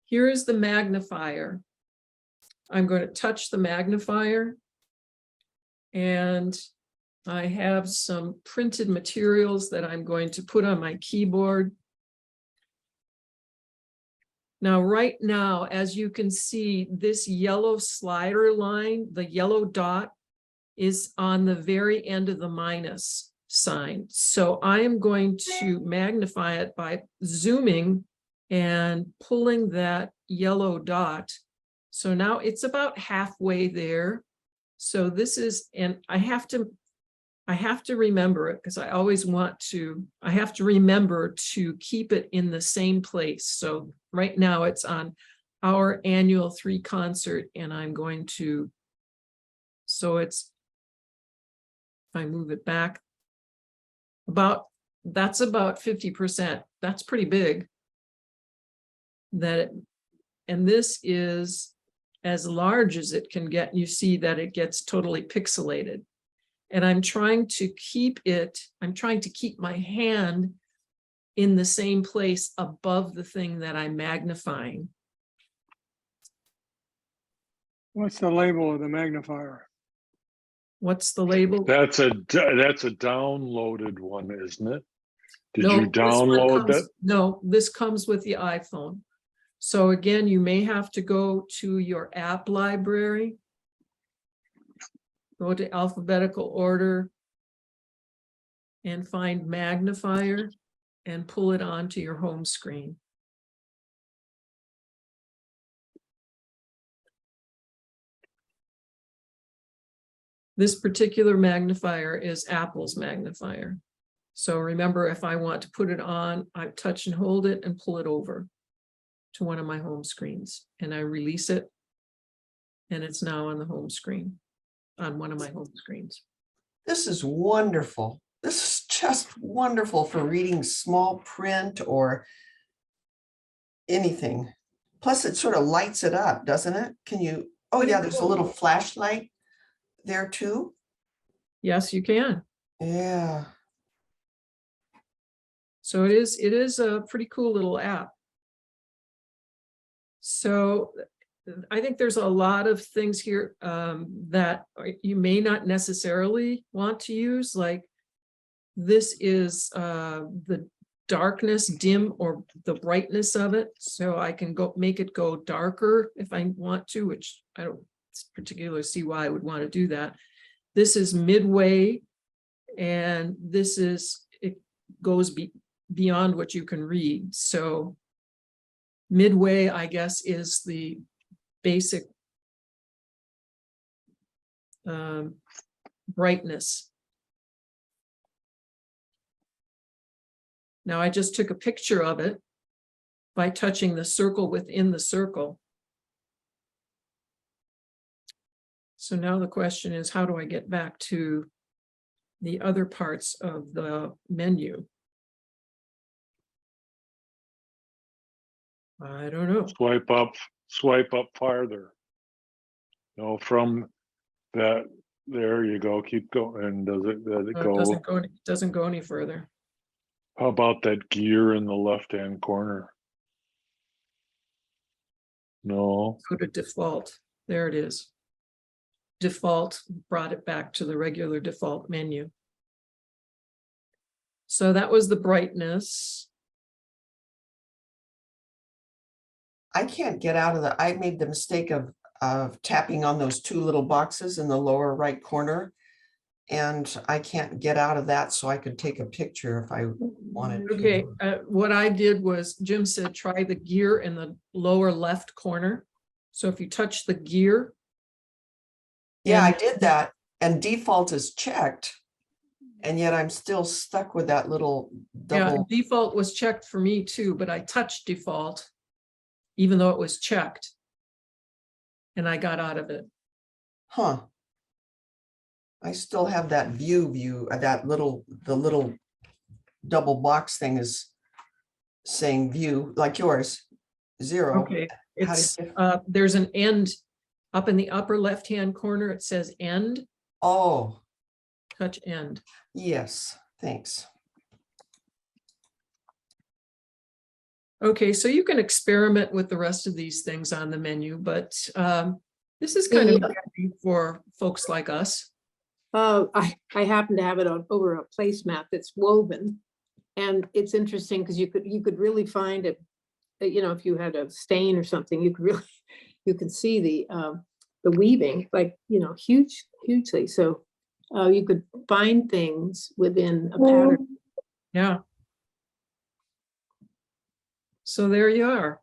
here is the magnifier. I'm going to touch the magnifier, and I have some printed materials that I'm going to put on my keyboard. Now, right now, as you can see, this yellow slider line, the yellow dot, is on the very end of the minus sign. So I am going to magnify it by zooming and pulling that yellow dot. So now it's about halfway there. So this is, and I have to remember it because I always want to, I have to remember to keep it in the same place. So right now it's on our annual 3 concert, and I'm going to, so it's, if I move it back, that's about 50%. That's pretty big. And this is as large as it can get. You see that it gets totally pixelated. And I'm trying to keep my hand in the same place above the thing that I'm magnifying. What's the label of the magnifier? What's the label? That's a downloaded one, isn't it? Did No, you download that? No, this comes with the iPhone. So again, you may have to go to your app library, go to alphabetical order, and find magnifier and pull it onto your home screen. This particular magnifier is Apple's magnifier. So remember, if I want to put it on, I touch and hold it and pull it over to one of my home screens, and I release it, and it's now on the home screen, on one of my home screens. This is wonderful. This is just wonderful for reading small print or anything. Plus, it sort of lights it up, doesn't it? Can you, oh yeah, there's a little flashlight there too. Yes, you can. Yeah. So it is a pretty cool little app. So I think there's a lot of things here that you may not necessarily want to use. Like this is the darkness, dim, or the brightness of it. So I can make it go darker if I want to, which I don't particularly see why I would want to do that. This is midway, and this is, it goes beyond what you can read. So midway, I guess, is the basic brightness. Now I just took a picture of it by touching the circle within the circle. So now the question is, how do I get back to the other parts of the menu? I don't know. Swipe up farther. No, from that, there you go. Keep going. Does it go? It doesn't go any further. How about that gear in the left-hand corner? No. Go to default. There it is. Default brought it back to the regular default menu. So that was the brightness. I can't get out of the, I made the mistake of tapping on those 2 little boxes in the lower right corner. And I can't get out of that, so I could take a picture if I wanted to. Okay, what I did was, Jim said, try the gear in the lower left corner. So if you touch the gear. Yeah, I did that, and default is checked. And yet I'm still stuck with that little double. Yeah, default was checked for me too, but I touched default, even though it was checked. And I got out of it. Huh. I still have that view, that the little double box thing is saying view, like yours, 0. Okay, it's there's an end up in the upper left-hand corner. It says end. Oh, Touch end. yes, thanks. Okay, so you can experiment with the rest of these things on the menu, but this is kind of handy for folks like us. I happen to have it on over a placemat that's woven. And it's interesting because you could really find it, you know, if you had a stain or something, you could really, you could see the weaving, like, you know, hugely. So you could find things within a pattern. Yeah. So there you are.